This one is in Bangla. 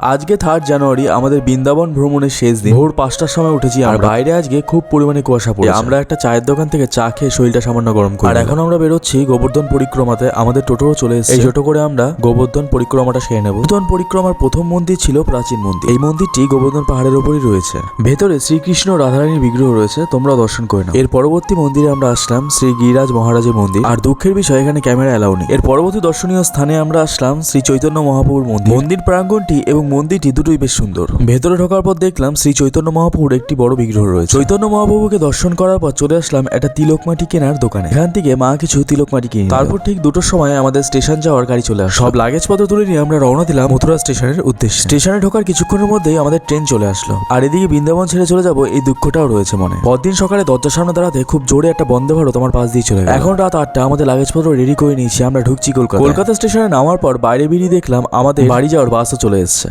আজকে 3 জানুয়ারি আমাদের বৃন্দাবন ভ্রমণের শেষ দিন। ভোর 5টার সময় উঠেছি আর বাইরে আজকে খুব পরিমাণে কুয়াশা পড়েছে। আমরা একটা চায়ের দোকান থেকে চা খেয়ে শরীরটা সামান্য গরম করি। আর এখন আমরা বেরোচ্ছি গোবর্ধন পরিক্রমাতে। আমাদের টোটোও চলে এসেছে। এই টোটো করে আমরা গোবর্ধন পরিক্রমাটা সেরে নেব। গোবর্ধন পরিক্রমার প্রথম মন্দির ছিল প্রাচীন মন্দির। এই মন্দিরটি গোবর্ধন পাহাড়ের উপরই রয়েছে। ভেতরে শ্রীকৃষ্ণ রাধারানীর বিগ্রহ রয়েছে, তোমরা দর্শন করে নাও। এর পরবর্তী মন্দিরে আমরা আসলাম শ্রী গিরিরাজ মহারাজের মন্দির। আর দুঃখের বিষয় এখানে ক্যামেরা এলাও নেই। এর পরবর্তী দর্শনীয় স্থানে আমরা আসলাম শ্রী চৈতন্য মহাপ্রভুর মন্দির। মন্দির প্রাঙ্গণটি এবং মন্দিরটি দুটোই বেশ সুন্দর। ভেতরে ঢোকার পর দেখলাম শ্রী চৈতন্য মহাপ্রভুর একটি বড় বিগ্রহ রয়েছে। চৈতন্য মহাপ্রভুকে দর্শন করার পর চলে আসলাম একটা তিলক মাটি কেনার দোকানে। এখান থেকে মা কিছু তিলক মাটি কিনে। তারপর ঠিক 2টোর সময় আমাদের স্টেশন যাওয়ার গাড়ি চলে আসে। সব লাগেজপত্র তুলে নিয়ে আমরা রওনা দিলাম মথুরা স্টেশনের উদ্দেশ্যে। স্টেশনে ঢোকার কিছুক্ষণের মধ্যেই আমাদের ট্রেন চলে আসলো। আর এদিকে বৃন্দাবন ছেড়ে চলে যাব এই দুঃখটাও রয়েছে মনে। পরদিন সকালে দরজার সামনে দাঁড়াতে খুব জোরে একটা বন্দে ভারত আমার পাশ দিয়ে চলে গেল। এখন রাত 8টা, আমাদের লাগেজপত্র রেডি করে নিয়েছি। আমরা ঢুকছি কলকাতা। কলকাতা স্টেশনে নামার পর বাইরে বেরিয়ে দেখলাম আমাদের বাড়ি যাওয়ার বাসও চলে এসেছে।